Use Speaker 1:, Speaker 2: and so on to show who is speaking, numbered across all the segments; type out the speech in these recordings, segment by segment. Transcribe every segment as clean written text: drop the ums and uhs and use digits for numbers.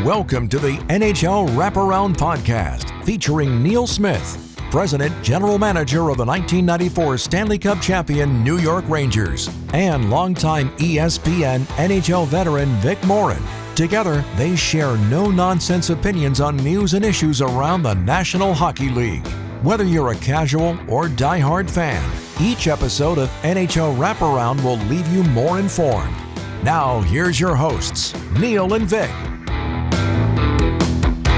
Speaker 1: Welcome to the NHL Wraparound Podcast, featuring Neil Smith, President General Manager of the 1994 Stanley Cup champion New York Rangers, and longtime ESPN NHL veteran Vic Morren. Together, they share no-nonsense opinions on news and issues around the National Hockey League. Whether you're a casual or diehard fan, each episode of NHL Wraparound will leave you more informed. Now, here's your hosts, Neil and Vic.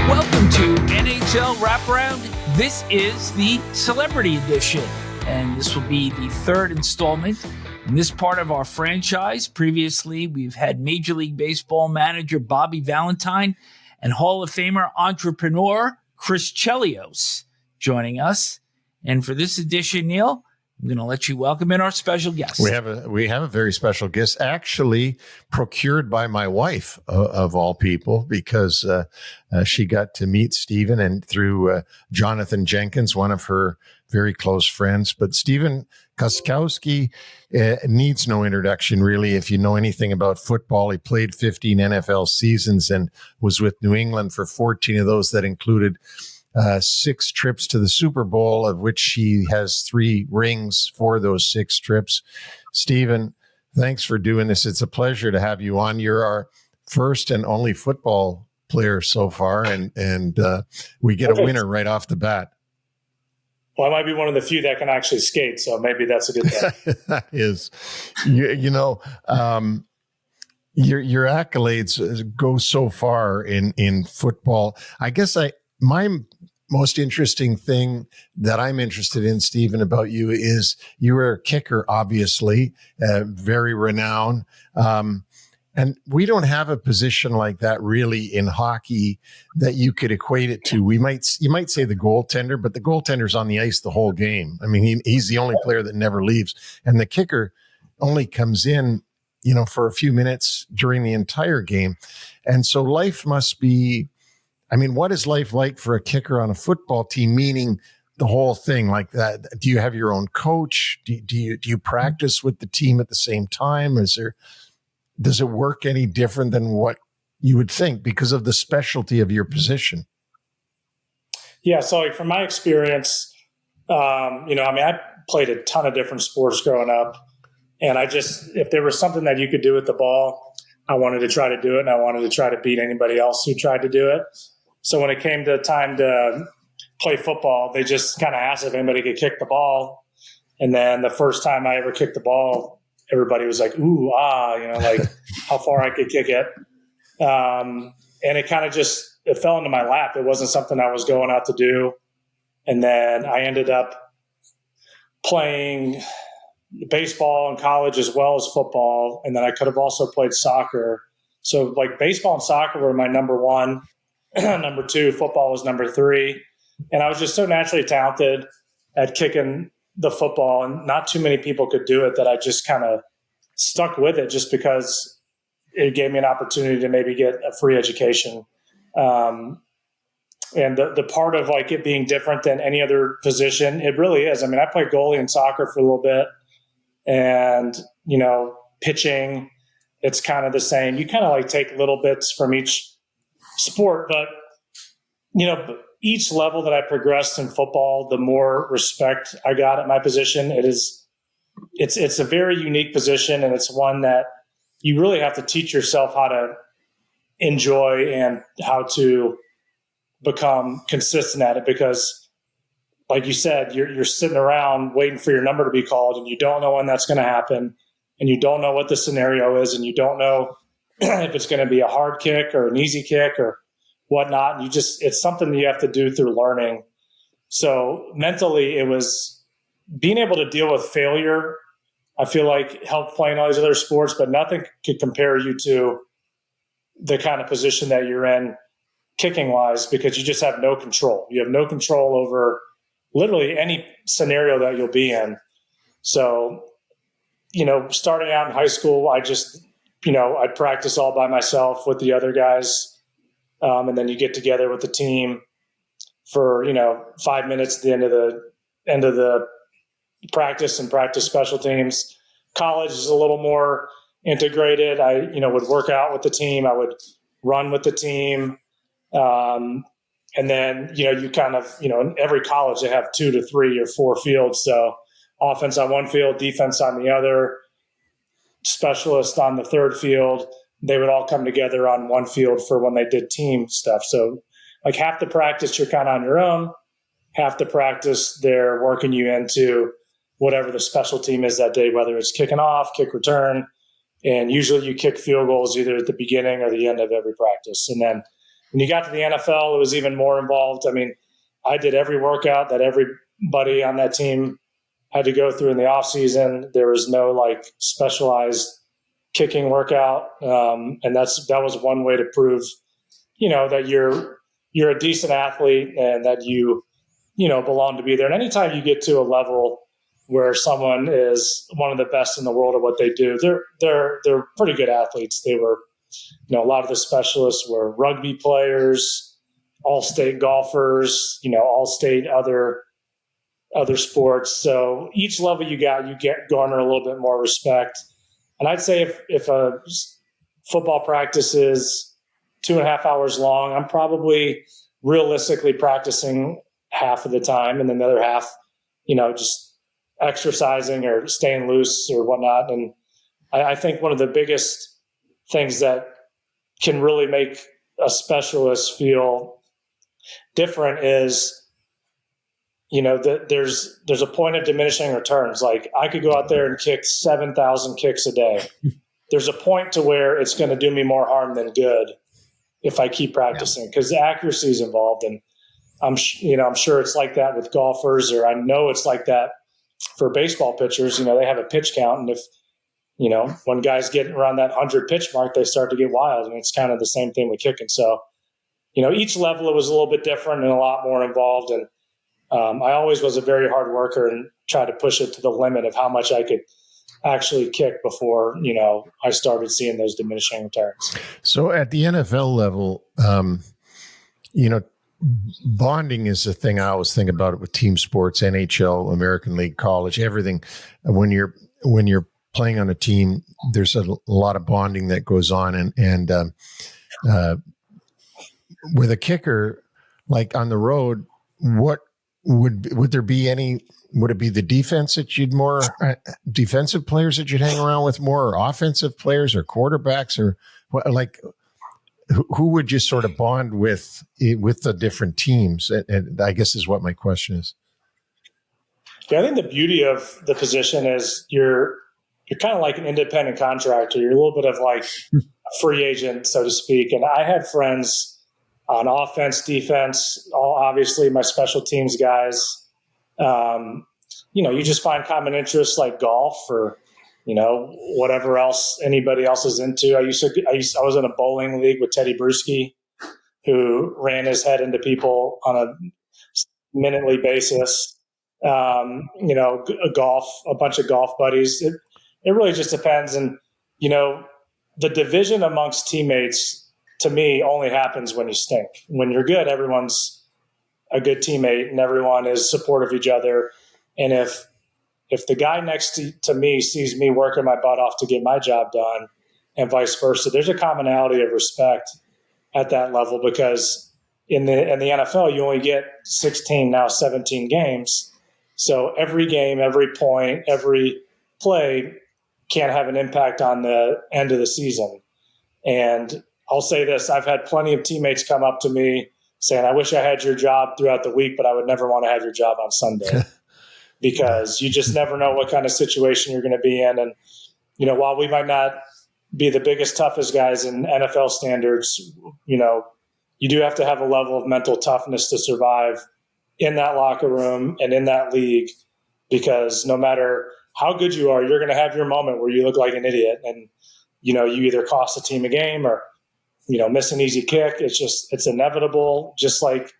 Speaker 2: Welcome to NHL Wraparound. This is the Celebrity Edition, and this will be the third installment in this part of our franchise. Previously, we've had Major League Baseball manager Bobby Valentine and Hall of Famer entrepreneur Chris Chelios joining us. And for this edition, Neil, I'm going to let you welcome in our special guest.
Speaker 3: We have a very special guest, actually procured by my wife, of all people, because she got to meet Stephen and through Jonathan Jenkins, one of her very close friends. But Stephen Gostkowski needs no introduction, really. If you know anything about football, he played 15 NFL seasons and was with New England for 14 of those. That included 6 trips to the Super Bowl, of which he has 3 rings for those 6 trips. Stephen, thanks for doing this. It's a pleasure to have you on. You're our first and only football player so far, and we get a winner right off the bat.
Speaker 4: Well, I might be one of the few that can actually skate, so maybe that's a good thing.
Speaker 3: That is, your accolades go so far in football. I guess my most interesting thing that I'm interested in, Stephen, about you is you were a kicker, obviously, very renowned. And we don't have a position like that really in hockey that you could equate it to. You might say the goaltender, but the goaltender's on the ice the whole game. I mean, he's the only player that never leaves. And the kicker only comes in, for a few minutes during the entire game. And so life must be, what is life like for a kicker on a football team, meaning the whole thing like that? Do you have your own coach? Do you practice with the team at the same time? Does it work any different than what you would think because of the specialty of your position?
Speaker 4: Yeah, so from my experience, I played a ton of different sports growing up, and if there was something that you could do with the ball, I wanted to try to do it, and I wanted to try to beat anybody else who tried to do it. So when it came to time to play football, they just kind of asked if anybody could kick the ball. And then the first time I ever kicked the ball, everybody was like, ooh, like how far I could kick it. And it kind of it fell into my lap. It wasn't something I was going out to do. And then I ended up playing baseball in college as well as football. And then I could have also played soccer. So like baseball and soccer were my number 1. Number 2, football was number 3. And I was just so naturally talented at kicking the football, and not too many people could do it, that I just kind of stuck with it just because it gave me an opportunity to maybe get a free education. And the part of like it being different than any other position, it really is. I played goalie in soccer for a little bit, and, pitching, it's kind of the same. You kind of like take little bits from each sport, but each level that I progressed in football, the more respect I got at my position. It's a very unique position, and it's one that you really have to teach yourself how to enjoy and how to become consistent at it, because like you said, you're sitting around waiting for your number to be called, and you don't know when that's going to happen, and you don't know what the scenario is, and you don't know if it's going to be a hard kick or an easy kick or whatnot. And it's something that you have to do through learning. So mentally, it was being able to deal with failure. I feel like helped playing all these other sports, but nothing could compare you to the kind of position that you're in kicking wise, because you just have no control. You have no control over literally any scenario that you'll be in. So, starting out in high school, I'd practice all by myself with the other guys. And then you get together with the team for, 5 minutes at the end of the practice and practice special teams. College is a little more integrated. I, would work out with the team. I would run with the team. And then, you kind of, in every college, they have 2 to 3 or 4 fields. So offense on one field, defense on the other, specialist on the third field. They would all come together on one field for when they did team stuff. So like half the practice, you're kind of on your own. Half the practice, they're working you into whatever the special team is that day, whether it's kicking off, kick return. And usually you kick field goals either at the beginning or the end of every practice. And then when you got to the NFL, it was even more involved. I mean, I did every workout that everybody on that team had to go through in the off season. There was no like specialized kicking workout. And that was one way to prove, that you're a decent athlete and that you belong to be there. And anytime you get to a level where someone is one of the best in the world at what they do, they're pretty good athletes. They were, a lot of the specialists were rugby players, all-state golfers, all-state other sports. So each level you garner a little bit more respect. And I'd say if a football practice is 2.5 hours long, I'm probably realistically practicing half of the time, and then the other half, just exercising or staying loose or whatnot. And I think one of the biggest things that can really make a specialist feel different is, that there's a point of diminishing returns. Like I could go out there and kick 7,000 kicks a day. There's a point to where it's going to do me more harm than good if I keep practicing, because the accuracy is involved. And I'm sure it's like that with golfers, or I know it's like that for baseball pitchers. They have a pitch count, and if when guys get around that 100 pitch mark, they start to get wild, and it's kind of the same thing with kicking. So, each level it was a little bit different and a lot more involved. And I always was a very hard worker and tried to push it to the limit of how much I could actually kick before I started seeing those diminishing returns.
Speaker 3: So at the NFL level, bonding is the thing I always think about it with team sports, NHL, American League, college, everything. When you're playing on a team, there's a lot of bonding that goes on. And with a kicker, like on the road, what would there be any? Would it be the defense that you'd more defensive players that you'd hang around with more, or offensive players, or quarterbacks, or what? Like, who would you sort of bond with the different teams? And I guess is what my question is.
Speaker 4: Yeah, I think the beauty of the position is you're kind of like an independent contractor. You're a little bit of like a free agent, so to speak. And I had friends on offense, defense, all obviously my special teams guys. You just find common interests like golf or, whatever else anybody else is into. I was in a bowling league with Teddy Bruschi, who ran his head into people on a minutely basis. A bunch of golf buddies. It really just depends. And, the division amongst teammates to me only happens when you stink. When you're good, everyone's a good teammate and everyone is supportive of each other. And if the guy next to me sees me working my butt off to get my job done and vice versa, there's a commonality of respect at that level, because in the NFL, you only get 16, now 17 games. So every game, every point, every play can have an impact on the end of the season. And I'll say this, I've had plenty of teammates come up to me saying, I wish I had your job throughout the week, but I would never want to have your job on Sunday. Because you just never know what kind of situation you're going to be in. And, while we might not be the biggest, toughest guys in NFL standards, you do have to have a level of mental toughness to survive in that locker room and in that league, because no matter how good you are, you're going to have your moment where you look like an idiot and, you either cost the team a game or, miss an easy kick. It's inevitable. Just like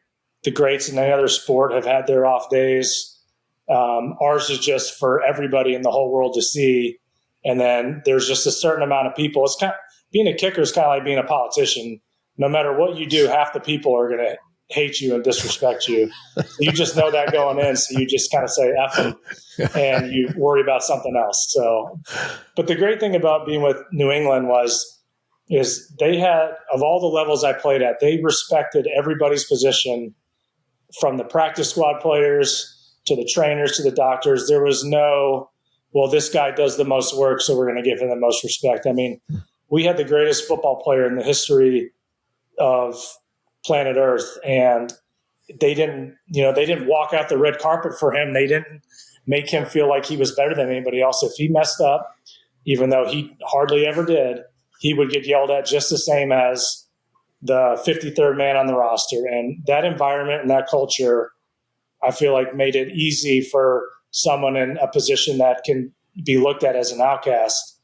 Speaker 4: the greats in any other sport have had their off days. Ours is just for everybody in the whole world to see. And then there's just a certain amount of people. It's being a kicker is kind of like being a politician. No matter what you do, half the people are going to hate you and disrespect you. You just know that going in. So you just kind of say F them and you worry about something else. So, but the great thing about being with New England was, is they had, of all the levels I played at, they respected everybody's position, from the practice squad players to the trainers to the doctors. There was no, well, this guy does the most work, so we're going to give him the most respect. I mean, we had the greatest football player in the history of planet Earth, and they didn't walk out the red carpet for him. They didn't make him feel like he was better than anybody else. If he messed up, even though he hardly ever did, he would get yelled at just the same as the 53rd man on the roster. And that environment and that culture, I feel like, made it easy for someone in a position that can be looked at as an outcast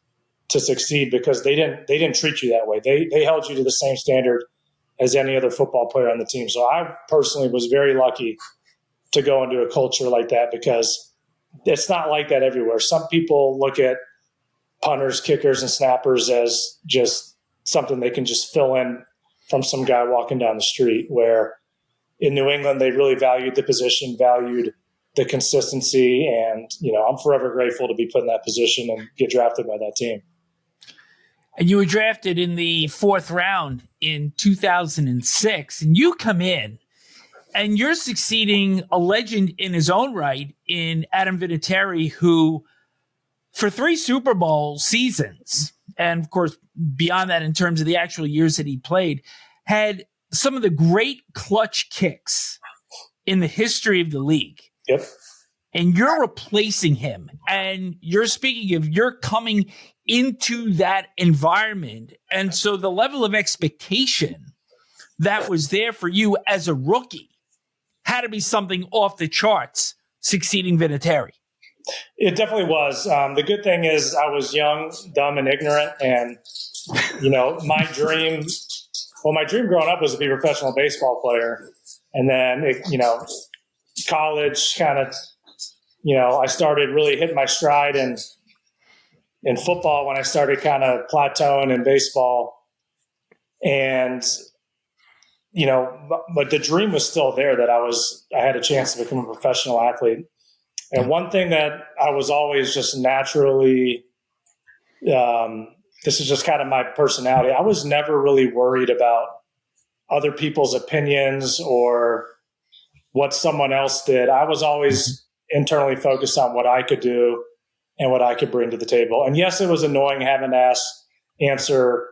Speaker 4: to succeed, because they didn't treat you that way. They held you to the same standard as any other football player on the team. So I personally was very lucky to go into a culture like that, because it's not like that everywhere. Some people look at punters, kickers, and snappers as just something they can just fill in from some guy walking down the street, where in New England, they really valued the position, valued the consistency. And, I'm forever grateful to be put in that position and get drafted by that team.
Speaker 2: And you were drafted in the 4th round in 2006, and you come in and you're succeeding a legend in his own right in Adam Vinatieri, who for 3 Super Bowl seasons, and of course, beyond that, in terms of the actual years that he played, had some of the great clutch kicks in the history of the league.
Speaker 4: Yep.
Speaker 2: And you're replacing him. And you're speaking of, you're coming into that environment. And so the level of expectation that was there for you as a rookie had to be something off the charts, succeeding Vinatieri.
Speaker 4: It definitely was. The good thing is I was young, dumb, and ignorant. And, my dream growing up was to be a professional baseball player. And then, college kind of, I started really hitting my stride in football when I started kind of plateauing in baseball. And, but the dream was still there, that I had a chance to become a professional athlete. And one thing that I was always just naturally, this is just kind of my personality, I was never really worried about other people's opinions or what someone else did. I was always internally focused on what I could do and what I could bring to the table. And yes, it was annoying having to answer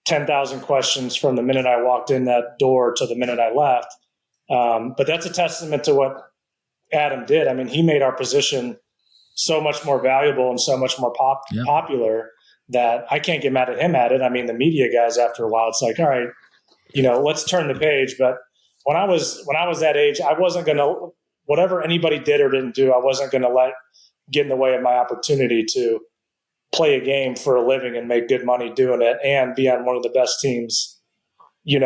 Speaker 4: 10,000 questions from the minute I walked in that door to the minute I left. But that's a testament to what Adam did. I mean, he made our position so much more valuable and so much more popular that I can't get mad at him at it. I mean, the media guys, after a while, it's like, all right, let's turn the page. But when I was that age, I wasn't going to, whatever anybody did or didn't do, I wasn't going to let get in the way of my opportunity to play a game for a living and make good money doing it and be on one of the best teams, in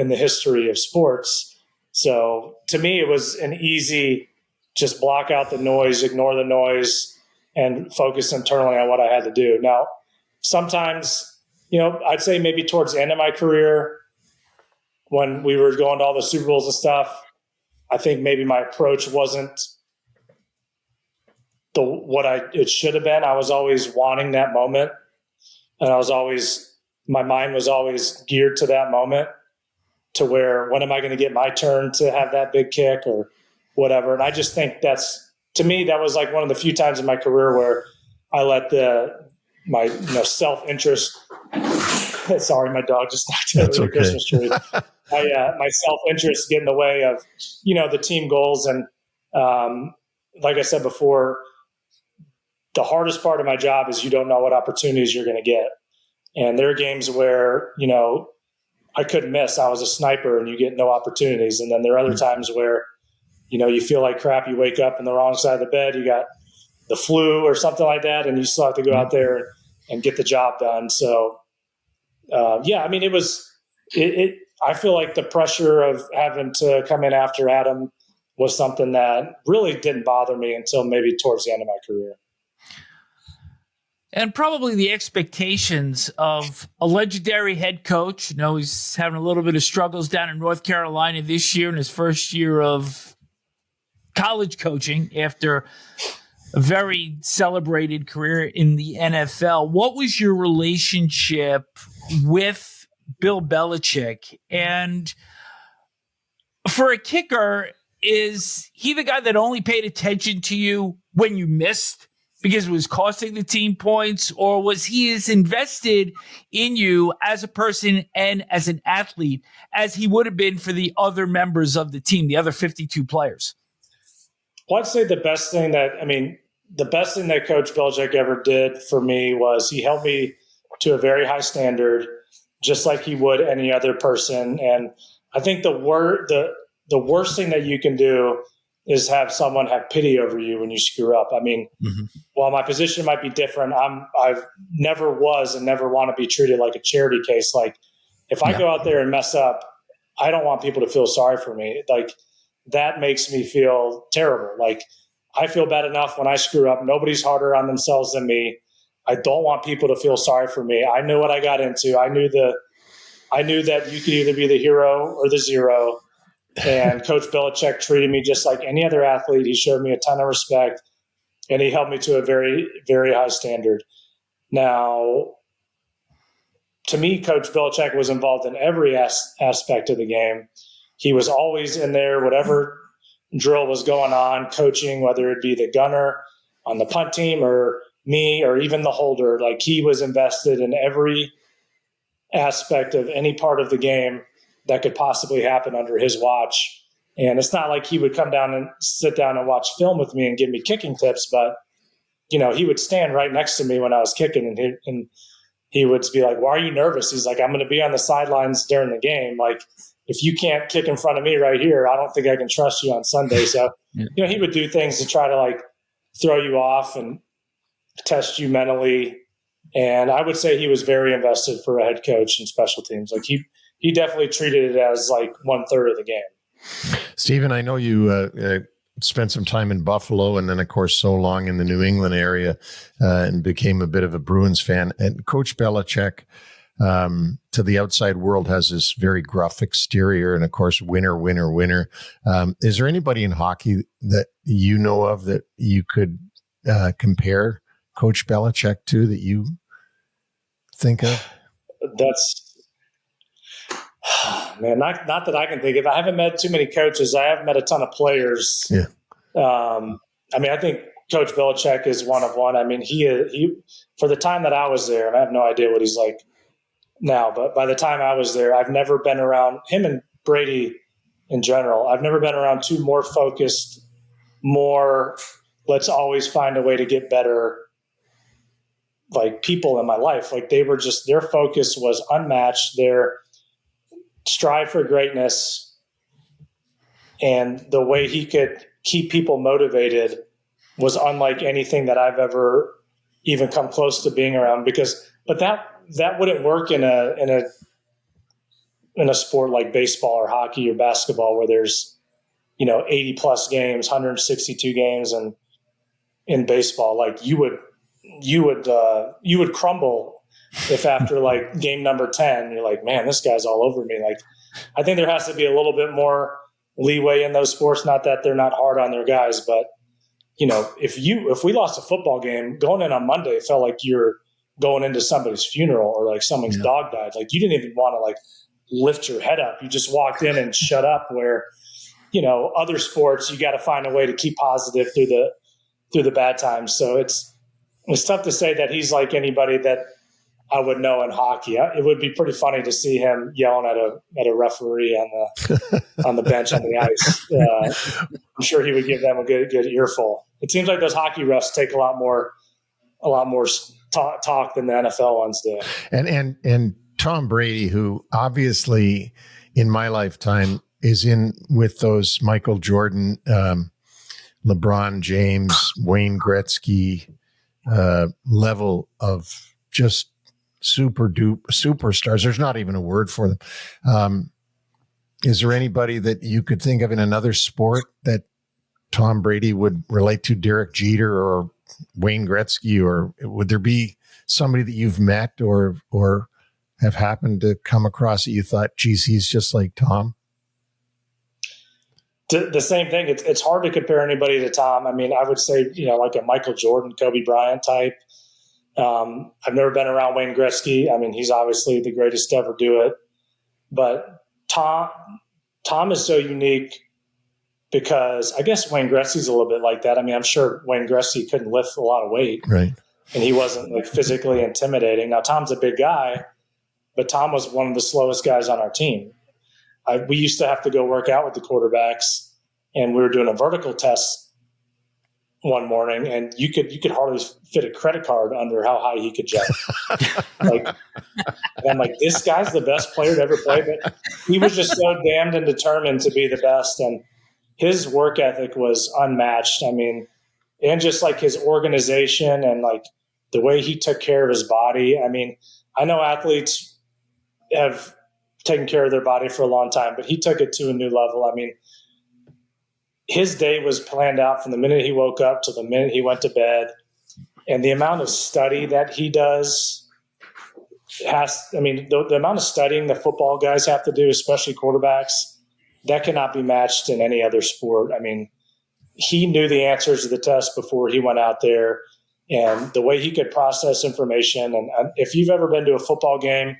Speaker 4: the history of sports. So to me, it was an easy, just block out the noise, ignore the noise, and focus internally on what I had to do. Now, sometimes, I'd say maybe towards the end of my career, when we were going to all the Super Bowls and stuff, I think maybe my approach wasn't it should have been. I was always wanting that moment, and my mind was always geared to that moment, to where, when am I going to get my turn to have that big kick or whatever. And I just think to me, that was like one of the few times in my career where I let my self-interest. Sorry, my dog just knocked over the Christmas tree. My self-interest get in the way of, the team goals. And like I said before, the hardest part of my job is you don't know what opportunities you're going to get. And there are games where, I couldn't miss. I was a sniper and you get no opportunities. And then there are other times where, you feel like crap. You wake up in the wrong side of the bed. You got the flu or something like that, and you still have to go out there and get the job done. So, I mean, it was. I feel like the pressure of having to come in after Adam was something that really didn't bother me until maybe towards the end of my career.
Speaker 2: And probably the expectations of a legendary head coach. He's having a little bit of struggles down in North Carolina this year in his first year of college coaching after a very celebrated career in the NFL. What was your relationship with Bill Belichick. And for a kicker, is he the guy that only paid attention to you when you missed because it was costing the team points, or was he as invested in you as a person and as an athlete as he would have been for the other members of the team, the other 52 players?
Speaker 4: Well, I'd say the best thing that Coach Belichick ever did for me was he held me to a very high standard, just like he would any other person. And I think the worst thing that you can do is have someone have pity over you when you screw up. I mean, while my position might be different, I've never was and never want to be treated like a charity case. Like if I go out there and mess up, I don't want people to feel sorry for me. Like that makes me feel terrible. Like I feel bad enough when I screw up. Nobody's harder on themselves than me. I don't want people to feel sorry for me. I knew what I got into. I knew that you could either be the hero or the zero. And Coach Belichick treated me just like any other athlete. He showed me a ton of respect, and he held me to a very, very high standard. Now, to me, Coach Belichick was involved in every aspect of the game. He was always in there, whatever drill was going on, coaching, whether it be the gunner on the punt team or me or even the holder. Like he was invested in every aspect of any part of the game that could possibly happen under his watch. And it's not like he would come down and sit down and watch film with me and give me kicking tips, but he would stand right next to me when I was kicking, and he would be like, "Why are you nervous?" He's like, "I'm going to be on the sidelines during the game. Like, if you can't kick in front of me right here, I don't think I can trust you on Sunday." So, he would do things to try to like throw you off and test you mentally. And I would say he was very invested for a head coach in special teams. Like he definitely treated it as like 1/3 of the game.
Speaker 3: Stephen, I know you spent some time in Buffalo and then, of course, so long in the New England area and became a bit of a Bruins fan. And Coach Belichick, to the outside world, has this very gruff exterior and, of course, winner, winner, winner. Is there anybody in hockey that you know of that you could compare Coach Belichick to that you think of?
Speaker 4: Man, not that I can think of. I haven't met too many coaches. I have met a ton of players.
Speaker 3: Yeah.
Speaker 4: I think Coach Belichick is one of one. I mean, he for the time that I was there, and I have no idea what he's like now, but by the time I was there, I've never been around him and Brady in general. I've never been around two more focused, more let's always find a way to get better, like people in my life. Like they were just, their focus was unmatched. Their strive for greatness and the way he could keep people motivated was unlike anything that I've ever even come close to being around. But that wouldn't work in a sport like baseball or hockey or basketball where there's 80 plus games, 162 games, and in baseball, like you would crumble if after like game number 10, you're like, man, this guy's all over me. Like, I think there has to be a little bit more leeway in those sports. Not that they're not hard on their guys, but if we lost a football game, going in on Monday, it felt like you're going into somebody's funeral or like someone's dog died. Like you didn't even want to like lift your head up. You just walked in and shut up. Where, other sports, you got to find a way to keep positive through the bad times. So it's tough to say that he's like anybody that I would know in hockey. It would be pretty funny to see him yelling at a referee on the bench on the ice. I'm sure he would give them a good earful. It seems like those hockey refs take a lot more talk than the NFL ones do.
Speaker 3: And Tom Brady, who obviously in my lifetime is in with those Michael Jordan, LeBron James, Wayne Gretzky level of just superstars. There's not even a word for them. Is there anybody that you could think of in another sport that Tom Brady would relate to? Derek Jeter or Wayne Gretzky, or would there be somebody that you've met or have happened to come across that you thought, geez, he's just like Tom?
Speaker 4: The same thing. It's hard to compare anybody to Tom. I mean, I would say, like a Michael Jordan, Kobe Bryant type. I've never been around Wayne Gretzky. I mean, he's obviously the greatest to ever do it. But Tom is so unique because I guess Wayne Gretzky's a little bit like that. I mean, I'm sure Wayne Gretzky couldn't lift a lot of weight.
Speaker 3: Right.
Speaker 4: And he wasn't like physically intimidating. Now, Tom's a big guy, but Tom was one of the slowest guys on our team. We used to have to go work out with the quarterbacks, and we were doing a vertical test one morning, and you could hardly fit a credit card under how high he could jump. And I'm like, this guy's the best player to ever play, but he was just so damned and determined to be the best, and his work ethic was unmatched. I mean, and just like his organization and like the way he took care of his body. I mean, I know athletes have taken care of their body for a long time, but he took it to a new level. I mean, his day was planned out from the minute he woke up to the minute he went to bed. And the amount of study that he does the amount of studying the football guys have to do, especially quarterbacks, that cannot be matched in any other sport. I mean, he knew the answers to the test before he went out there, and the way he could process information. And if you've ever been to a football game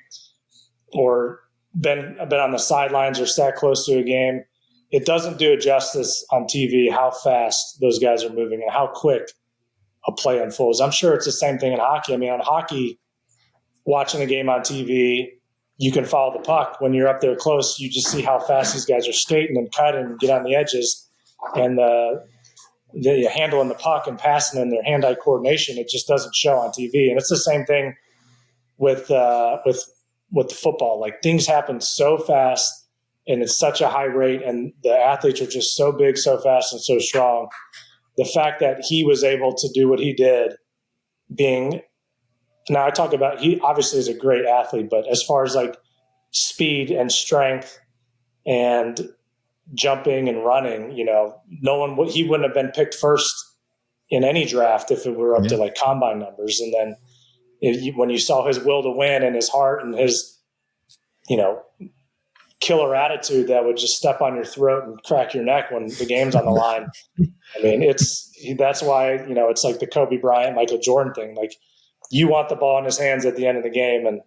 Speaker 4: or been on the sidelines or sat close to a game, it doesn't do it justice on TV how fast those guys are moving and how quick a play unfolds. I'm sure it's the same thing in hockey. I mean, on hockey, watching a game on TV, you can follow the puck. When you're up there close, you just see how fast these guys are skating and cutting and get on the edges. And the handling the puck and passing and their hand-eye coordination, it just doesn't show on TV. And it's the same thing with the football. Like, things happen so fast and it's such a high rate, and the athletes are just so big, so fast, and so strong. The fact that he was able to do what he did, now I talk about, he obviously is a great athlete, but as far as like speed and strength and jumping and running, he wouldn't have been picked first in any draft if it were up to like combine numbers. And then when you saw his will to win and his heart and his, killer attitude that would just step on your throat and crack your neck when the game's on the line. I mean, that's why, it's like the Kobe Bryant, Michael Jordan thing. Like, you want the ball in his hands at the end of the game, and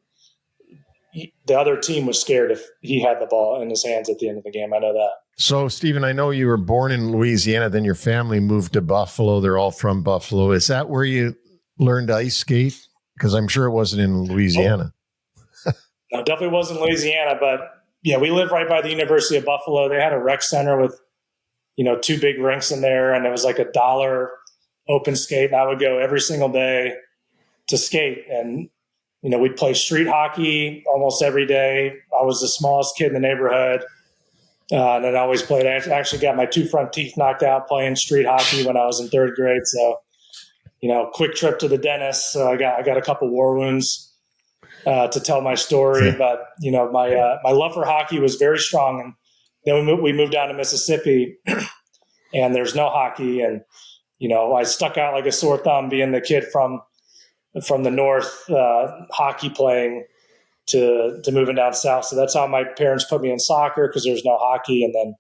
Speaker 4: the other team was scared if he had the ball in his hands at the end of the game. I know that.
Speaker 3: So, Stephen, I know you were born in Louisiana, then your family moved to Buffalo. They're all from Buffalo. Is that where you learned to ice skate? Because I'm sure it wasn't in Louisiana.
Speaker 4: No, it definitely wasn't Louisiana, but yeah, we live right by the University of Buffalo. They had a rec center with, 2 big rinks in there, and it was like $1 open skate. And I would go every single day to skate, and we'd play street hockey almost every day. I was the smallest kid in the neighborhood, and I always played. I actually got my 2 front teeth knocked out playing street hockey when I was in 3rd grade. So, quick trip to the dentist. So I got a couple war wounds to tell my story. But my love for hockey was very strong, and then we moved down to Mississippi, and there's no hockey, and I stuck out like a sore thumb being the kid from the north, hockey playing to moving down south. So that's how my parents put me in soccer, because there's no hockey. And then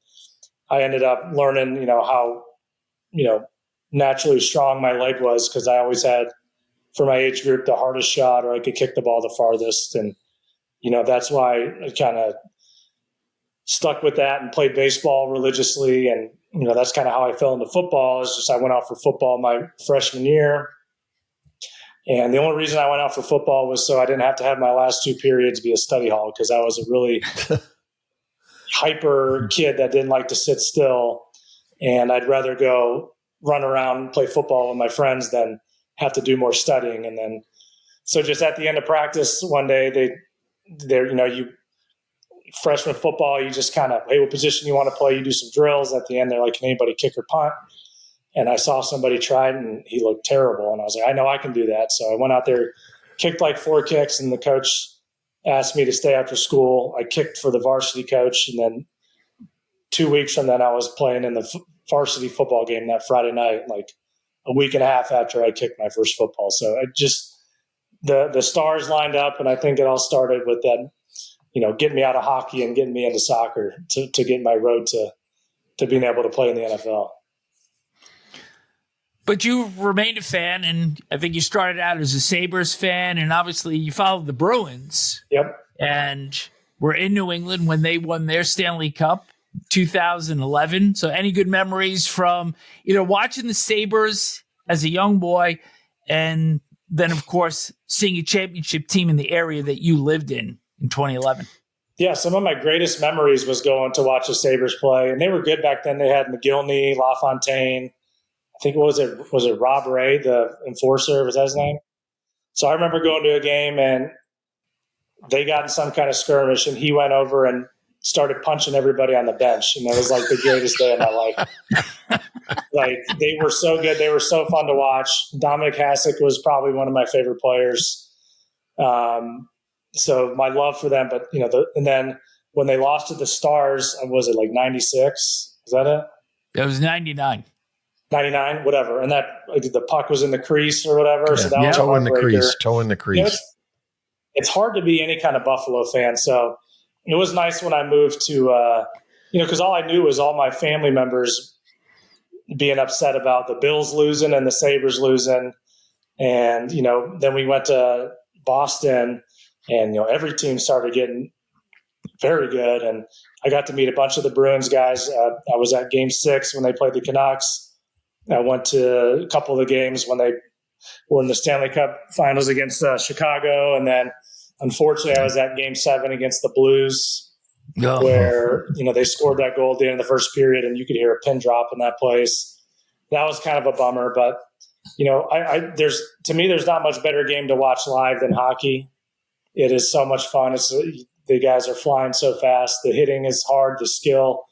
Speaker 4: I ended up learning, how, naturally strong my leg was, because I always had, for my age group, the hardest shot, or I could kick the ball the farthest. And, that's why I kind of stuck with that and played baseball religiously. And, that's kind of how I fell into football. Is just I went out for football my freshman year. And the only reason I went out for football was so I didn't have to have my last 2 periods be a study hall, because I was a really hyper kid that didn't like to sit still. And I'd rather go run around and play football with my friends than have to do more studying. And then, so just at the end of practice one day, freshman football, you just kind of, hey, what position you want to play? You do some drills. At the end, they're like, can anybody kick or punt? And I saw somebody try it, and he looked terrible. And I was like, I know I can do that. So I went out there, kicked like 4 kicks, and the coach asked me to stay after school. I kicked for the varsity coach. And then 2 weeks from then, I was playing in the varsity football game that Friday night, like a week and a half after I kicked my first football. So it just, the stars lined up. And I think it all started with that, getting me out of hockey and getting me into soccer to get my road to being able to play in the NFL.
Speaker 2: But you remained a fan, and I think you started out as a Sabres fan, and obviously you followed the Bruins.
Speaker 4: Yep.
Speaker 2: And were in New England when they won their Stanley Cup 2011. So any good memories from either watching the Sabres as a young boy and then, of course, seeing a championship team in the area that you lived in 2011?
Speaker 4: Yeah, some of my greatest memories was going to watch the Sabres play, and they were good back then. They had McGillney, LaFontaine. I think was it Rob Ray, the enforcer? Was that his name? So I remember going to a game, and they got in some kind of skirmish, and he went over and started punching everybody on the bench, and that was like the greatest day of my life. Like, they were so good. They were so fun to watch. Dominic Hasek was probably one of my favorite players. So my love for them, but and then when they lost to the Stars, was it like 96? Is that it?
Speaker 2: It was 99.
Speaker 4: 99, whatever. And that the puck was in the crease or whatever. Yeah. So that was
Speaker 3: toe in the crease.
Speaker 4: It's hard to be any kind of Buffalo fan. So it was nice when I moved to, because all I knew was all my family members being upset about the Bills losing and the Sabres losing. And, then we went to Boston, and, every team started getting very good. And I got to meet a bunch of the Bruins guys. I was at Game 6 when they played the Canucks. I went to a couple of the games when they were in the Stanley Cup finals against Chicago. And then, unfortunately, I was at Game 7 against the Blues, where, they scored that goal at the end of the first period, and you could hear a pin drop in that place. That was kind of a bummer. But, to me, there's not much better game to watch live than hockey. It is so much fun. The guys are flying so fast. The hitting is hard. The skill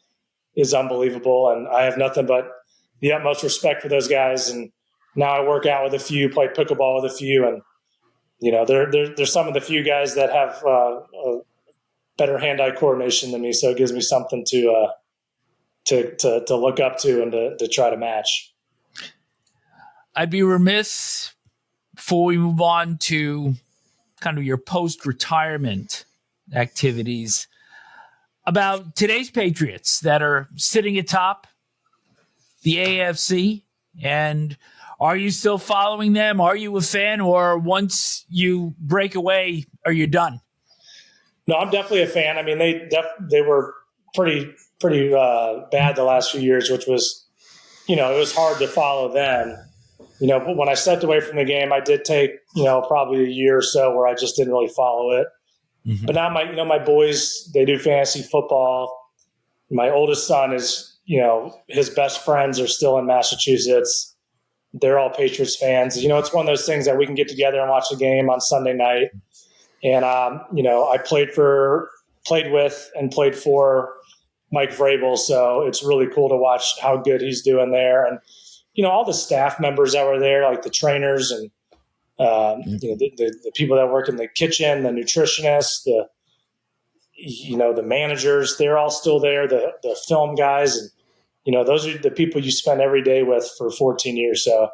Speaker 4: is unbelievable. And I have nothing but the utmost respect for those guys. And now I work out with a few, play pickleball with a few. And, they're some of the few guys that have better hand-eye coordination than me. So it gives me something to look up to and to try to match.
Speaker 2: I'd be remiss before we move on to kind of your post-retirement activities about today's Patriots that are sitting atop the AFC. And are you still following them? Are you a fan? Or once you break away, are you done?
Speaker 4: No, I'm definitely a fan. I mean, they were pretty bad the last few years, which was, it was hard to follow them. But when I stepped away from the game, I did take, probably a year or so where I just didn't really follow it. Mm-hmm. But now my boys, they do fantasy football. My oldest son is, his best friends are still in Massachusetts. They're all Patriots fans. It's one of those things that we can get together and watch a game on Sunday night. And, I played with and played for Mike Vrabel. So it's really cool to watch how good he's doing there. And, all the staff members that were there, like the trainers and, the people that work in the kitchen, the nutritionists, the managers, they're all still there, the film guys. And, those are the people you spend every day with for 14 years. So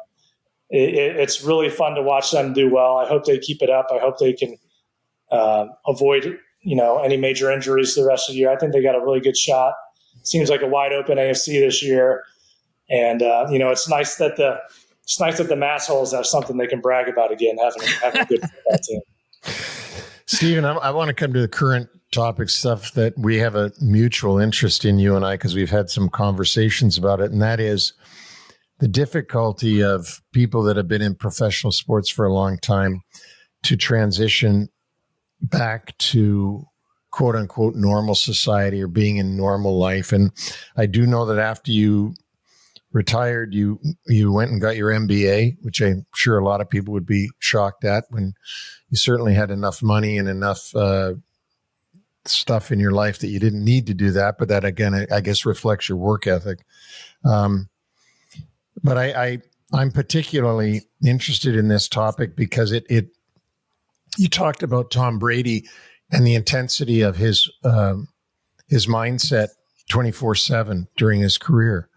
Speaker 4: it's really fun to watch them do well. I hope they keep it up. I hope they can avoid, any major injuries the rest of the year. I think they got a really good shot. Seems like a wide open AFC this year. And, it's nice that the massholes have something they can brag about again, having a good football team.
Speaker 3: Stephen, I want to come to the current topic stuff that we have a mutual interest in, you and I, because we've had some conversations about it. And that is the difficulty of people that have been in professional sports for a long time to transition back to quote unquote normal society or being in normal life. And I do know that after you retired, you went and got your MBA, which I'm sure a lot of people would be shocked at, when you certainly had enough money and enough stuff in your life that you didn't need to do that. But that, again, I guess reflects your work ethic. But I'm particularly interested in this topic because you talked about Tom Brady and the intensity of his mindset 24/7 during his career.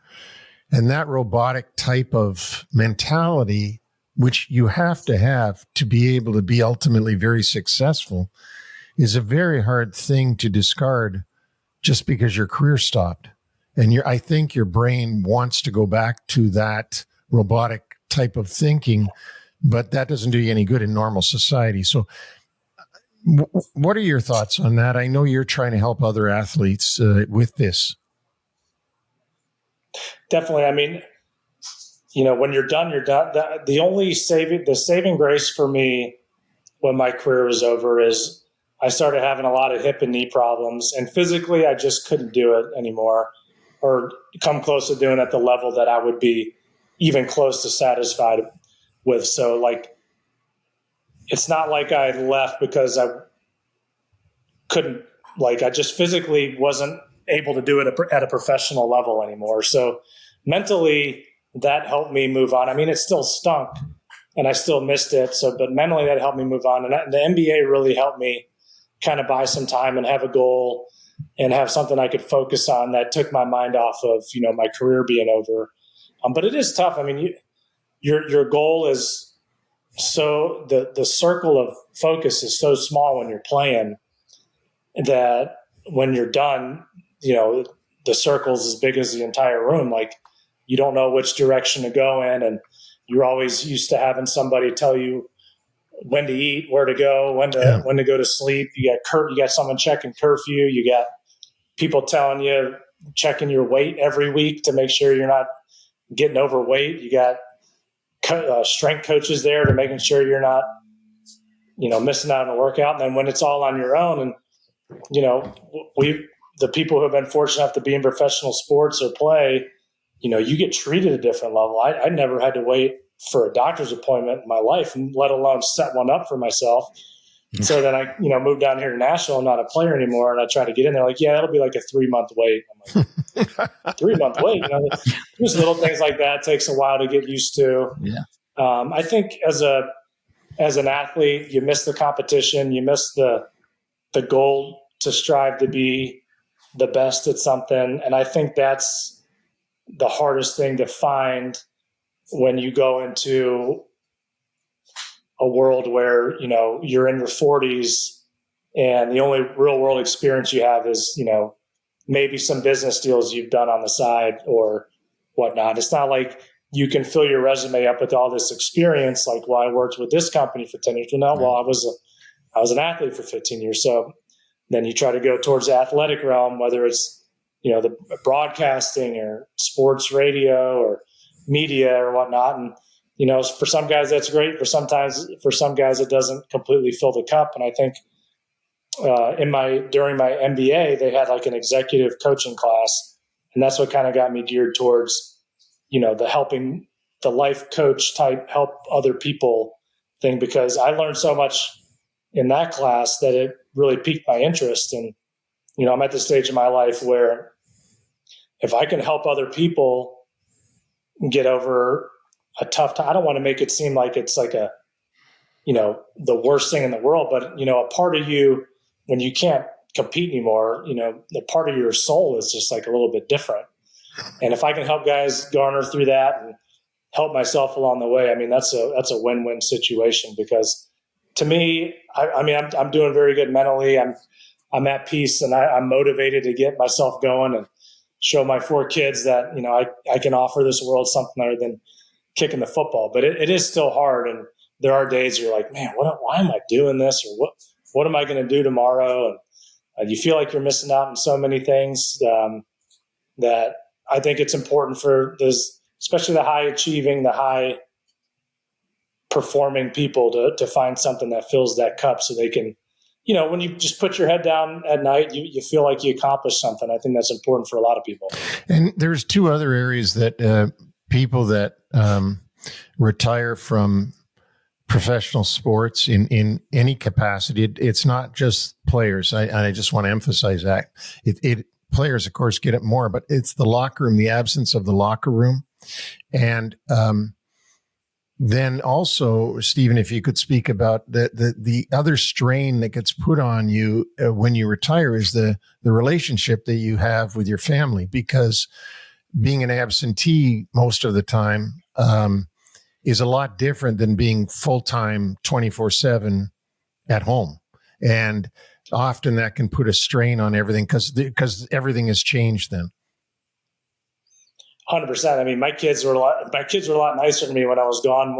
Speaker 3: And that robotic type of mentality, which you have to be able to be ultimately very successful, is a very hard thing to discard just because your career stopped. And I think your brain wants to go back to that robotic type of thinking, but that doesn't do you any good in normal society. So What are your thoughts on that? I know you're trying to help other athletes with this.
Speaker 4: Definitely. I mean, when you're done, you're done. The saving grace for me when my career was over is I started having a lot of hip and knee problems, and physically I just couldn't do it anymore or come close to doing it at the level that I would be even close to satisfied with. So like, it's not like I left because I couldn't, like, I just physically wasn't able to do it at a professional level anymore. So mentally that helped me move on. I mean, it still stunk and I still missed it. So, but mentally that helped me move on. And the NBA really helped me kind of buy some time and have a goal and have something I could focus on that took my mind off of, my career being over. But it is tough. I mean, your goal is so the circle of focus is so small when you're playing that when you're done, the circle's as big as the entire room. Like, you don't know which direction to go in, and you're always used to having somebody tell you when to eat, where to go, when to go to sleep. You got someone checking curfew. You got people telling you, checking your weight every week to make sure you're not getting overweight. You got strength coaches there to making sure you're not, missing out on a workout. And then when it's all on your own, and the people who have been fortunate enough to be in professional sports or play, you get treated at a different level. I never had to wait for a doctor's appointment in my life, let alone set one up for myself. So then I, moved down here to Nashville. I'm not a player anymore. And I try to get in there like, yeah, that'll be like a 3-month wait. I'm like, 3-month wait, just little things like that takes a while to get used to.
Speaker 2: Yeah.
Speaker 4: I think as an athlete, you miss the competition, you miss the goal to strive to be the best at something. And I think that's the hardest thing to find when you go into a world where, you're in your 40s and the only real world experience you have is, maybe some business deals you've done on the side or whatnot. It's not like you can fill your resume up with all this experience. Like, well, I worked with this company for 10 years. Well, no, I was an athlete for 15 years. So then you try to go towards the athletic realm, whether it's, the broadcasting or sports radio or media or whatnot. And, for some guys that's great. For some guys it doesn't completely fill the cup. And I think during my MBA, they had like an executive coaching class, and that's what kind of got me geared towards, the life coach type, help other people thing, because I learned so much in that class that it really piqued my interest. And, I'm at the stage in my life where if I can help other people get over a tough time, I don't want to make it seem like it's like the worst thing in the world, but, a part of you, when you can't compete anymore, the part of your soul is just like a little bit different. And if I can help guys garner through that and help myself along the way, I mean, that's a win-win situation, because to me, I'm doing very good mentally. I'm at peace, and I'm motivated to get myself going and show my 4 kids that, I can offer this world something other than kicking the football. But it is still hard. And there are days you're like, man, why am I doing this? Or what am I going to do tomorrow? And you feel like you're missing out on so many things that I think it's important for this, especially the high achieving, the high performing people to find something that fills that cup so they can, when you just put your head down at night, you feel like you accomplished something. I think that's important for a lot of people. And
Speaker 3: there's 2 other areas that people that retire from professional sports in any capacity, it's not just players. I just want to emphasize that. Players, of course, get it more, but it's the locker room, the absence of the locker room. And then also, Stephen, if you could speak about the other strain that gets put on you when you retire is the relationship that you have with your family, because being an absentee most of the time is a lot different than being full-time 24/7 at home. And often that can put a strain on everything because everything has changed then.
Speaker 4: 100%. I mean, my kids were a lot nicer to me when I was gone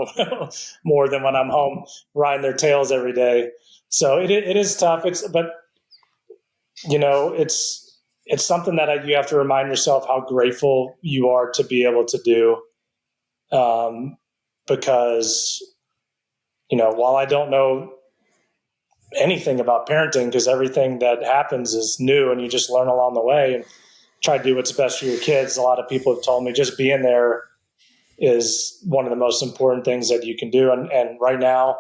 Speaker 4: more than when I'm home riding their tails every day. So it is tough. But it's something that you have to remind yourself how grateful you are to be able to do. Because, while I don't know anything about parenting, because everything that happens is new and you just learn along the way and try to do what's best for your kids. A lot of people have told me just being there is one of the most important things that you can do. And right now,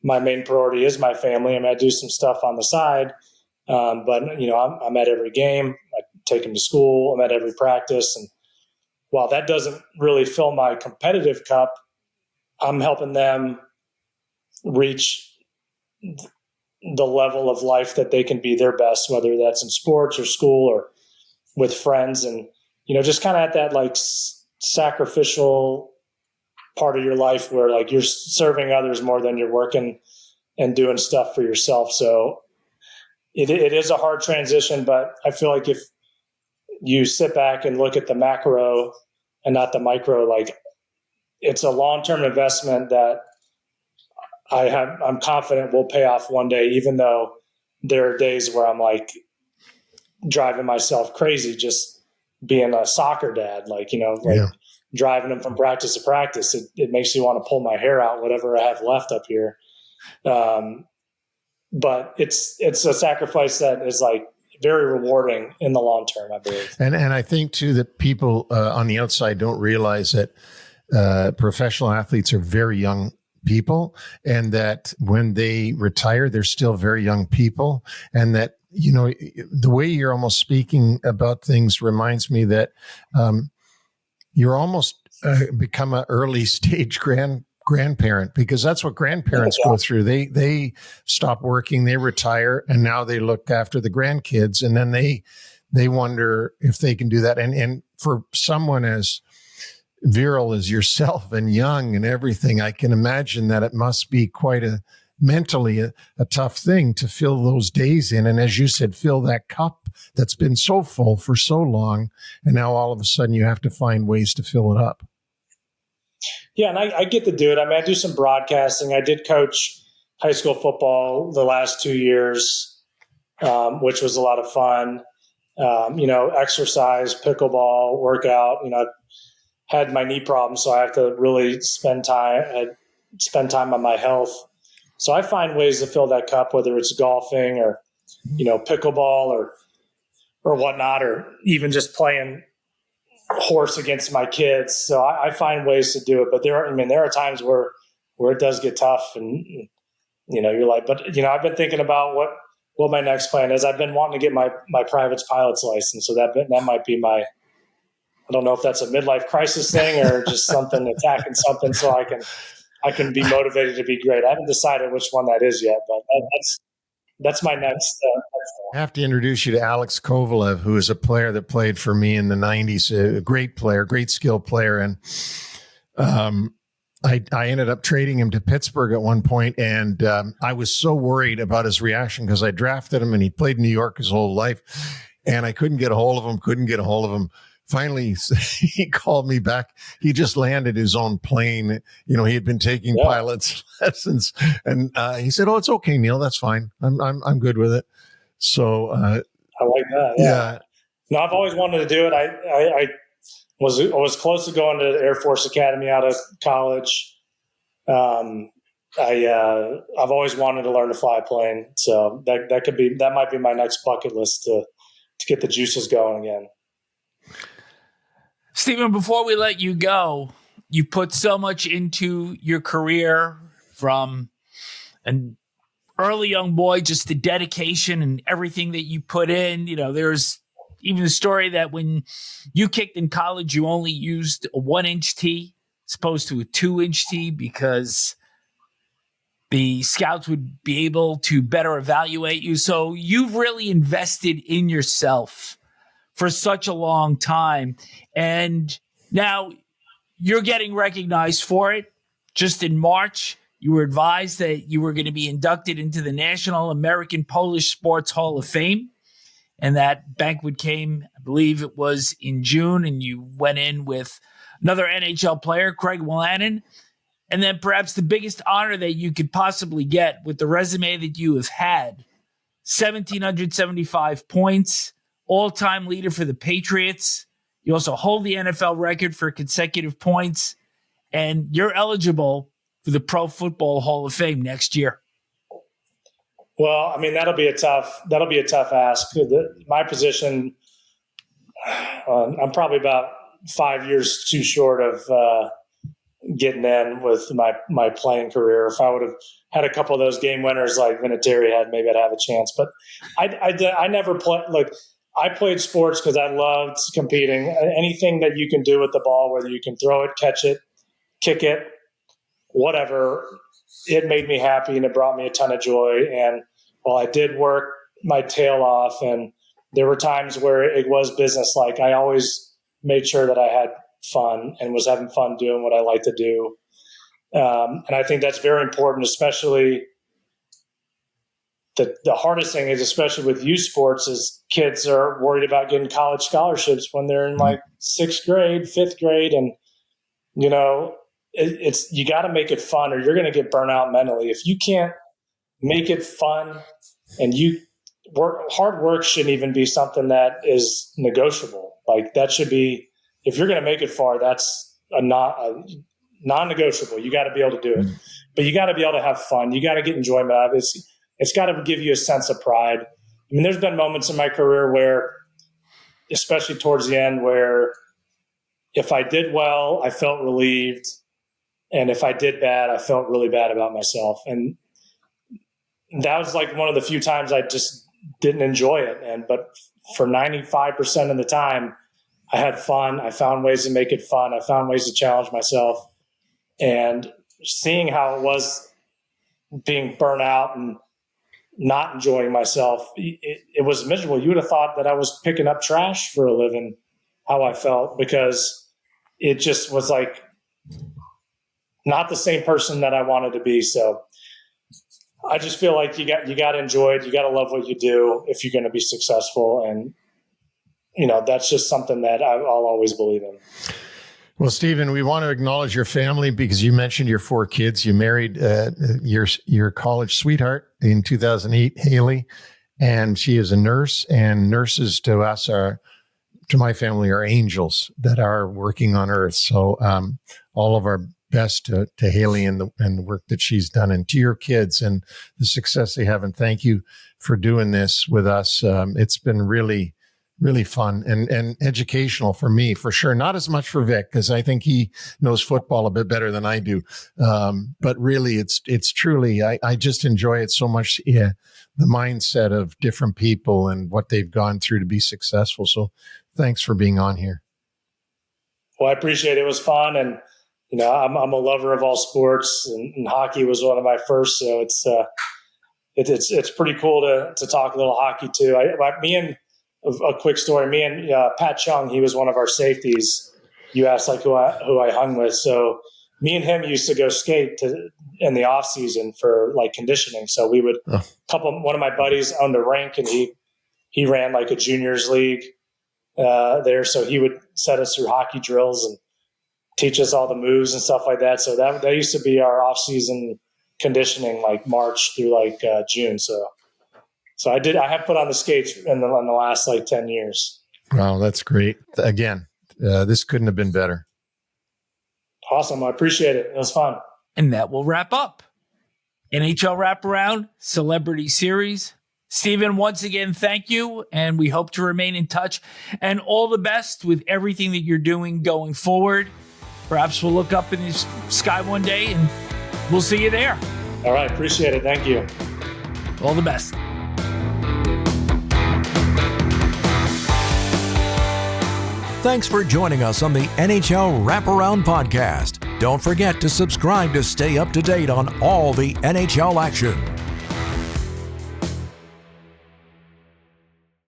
Speaker 4: my main priority is my family. I mean, I do some stuff on the side, but I'm at every game. I take them to school. I'm at every practice, and while that doesn't really fill my competitive cup, I'm helping them reach the level of life that they can be their best, whether that's in sports or school or with friends, and just kind of at that like sacrificial part of your life where like you're serving others more than you're working and doing stuff for yourself. So it is a hard transition, but I feel like if you sit back and look at the macro and not the micro, like it's a long-term investment that I'm confident will pay off one day, even though there are days where I'm like driving myself crazy just being a soccer dad, driving them from practice to practice. It makes me want to pull my hair out, whatever I have left up here. But it's a sacrifice that is like very rewarding in the long term, I believe.
Speaker 3: And I think too that people on the outside don't realize that professional athletes are very young people, and that when they retire, they're still very young people, and that the way you're almost speaking about things reminds me that you're almost become an early stage grandparent, because that's what grandparents go through. They stop working, they retire, and now they look after the grandkids, and then they wonder if they can do that. And for someone as virile as yourself and young and everything, I can imagine that it must be quite mentally a tough thing to fill those days in. And as you said, fill that cup that's been so full for so long. And now all of a sudden you have to find ways to fill it up.
Speaker 4: Yeah. And I get to do it. I mean, I do some broadcasting. I did coach high school football the last 2 years, which was a lot of fun. Exercise, pickleball, workout, had my knee problem, so I have to really spend time on my health. So I find ways to fill that cup, whether it's golfing or, pickleball or whatnot, or even just playing horse against my kids. So I find ways to do it. But there are times where it does get tough, and you're like, but I've been thinking about what my next plan is. I've been wanting to get my private pilot's license, so that might be my. I don't know if that's a midlife crisis thing or just something attacking something so I can be motivated to be great. I haven't decided which one that is yet, but that's my next.
Speaker 3: I have to introduce you to Alex Kovalev, who is a player that played for me in the 90s, a great player, great skill player. And I ended up trading him to Pittsburgh at one point, and I was so worried about his reaction because I drafted him and he played in New York his whole life, and I couldn't get a hold of him. Finally, he called me back. He just landed his own plane. He had been taking pilot's lessons, and he said, "Oh, it's okay, Neil. That's fine. I'm good with it." So
Speaker 4: I like that. Yeah. No, I've always wanted to do it. I was close to going to the Air Force Academy out of college. I've always wanted to learn to fly a plane, so that might be my next bucket list to get the juices going again.
Speaker 2: Stephen, before we let you go, you put so much into your career, from an early young boy, just the dedication and everything that you put in. There's even the story that when you kicked in college, you only used a 1-inch tee as opposed to a 2-inch tee because the scouts would be able to better evaluate you. So you've really invested in yourself for such a long time. And now you're getting recognized for it. Just in March, you were advised that you were going to be inducted into the National American Polish Sports Hall of Fame. And that banquet came, I believe it was in June, and you went in with another NHL player, Craig Wolanin. And then perhaps the biggest honor that you could possibly get with the resume that you have had, 1,775 points, all-time leader for the Patriots. You also hold the NFL record for consecutive points, and you're eligible for the Pro Football Hall of Fame next year.
Speaker 4: Well, I mean, that'll be a tough ask. My position, I'm probably about 5 years too short of getting in with my playing career. If I would have had a couple of those game winners like Vinatieri had, maybe I'd have a chance. But I never played. Look, I played sports because I loved competing. Anything that you can do with the ball, whether you can throw it, catch it, kick it, whatever, it made me happy and it brought me a ton of joy. And while I did work my tail off, and there were times where it was business-like, I always made sure that I had fun and was having fun doing what I like to do. And I think that's very important, especially the hardest thing is, especially with youth sports, is kids are worried about getting college scholarships when they're in like 6th grade, 5th grade. And, you know, you got to make it fun or you're going to get burnt out mentally. If you can't make it fun, and hard work shouldn't even be something that is negotiable. Like that should be, if you're going to make it far, that's a non-negotiable. You got to be able to do it, but you got to be able to have fun. You got to get enjoyment out of it. It's got to give you a sense of pride. I mean, there's been moments in my career where, especially towards the end, where if I did well, I felt relieved. And if I did bad, I felt really bad about myself. And that was like one of the few times I just didn't enjoy it. But for 95% of the time, I had fun. I found ways to make it fun. I found ways to challenge myself. And seeing how it was being burnt out and not enjoying myself, it was miserable. You would have thought that I was picking up trash for a living, how I felt, because it just was like not the same person that I wanted to be. So I just feel like you got to enjoy it. You got to love what you do if you're going to be successful. And, you know, that's just something that I'll always believe in.
Speaker 3: Well, Stephen, we want to acknowledge your family because you mentioned your 4 kids. You married your college sweetheart in 2008, Haley, and she is a nurse. And nurses to us to my family, are angels that are working on earth. So all of our best to Haley and the work that she's done, and to your kids and the success they have. And thank you for doing this with us. It's been really, really fun and educational for me, for sure. Not as much for Vic, because I think he knows football a bit better than I do. But really, it's truly, I just enjoy it so much. Yeah, the mindset of different people and what they've gone through to be successful. So thanks for being on here.
Speaker 4: Well, I appreciate it. It was fun. And, you know, I'm a lover of all sports, and hockey was one of my first. So it's pretty cool to talk a little hockey too. A quick story. Me and Pat Chung, he was one of our safeties. You asked like who I hung with. So me and him used to go skate in the off season for like conditioning. So we would one of my buddies owned a rink, and he ran like a juniors league there. So he would set us through hockey drills and teach us all the moves and stuff like that. So that used to be our off season conditioning, like March through like June. So I have put on the skates in the last like 10 years.
Speaker 3: Wow, that's great. Again, this couldn't have been better.
Speaker 4: Awesome. I appreciate it. It was fun.
Speaker 2: And that will wrap up NHL Wraparound Celebrity Series. Stephen, once again, thank you. And we hope to remain in touch, and all the best with everything that you're doing going forward. Perhaps we'll look up in the sky one day and we'll see you there.
Speaker 4: All right. Appreciate it. Thank you.
Speaker 2: All the best.
Speaker 1: Thanks for joining us on the NHL Wraparound Podcast. Don't forget to subscribe to stay up to date on all the NHL action.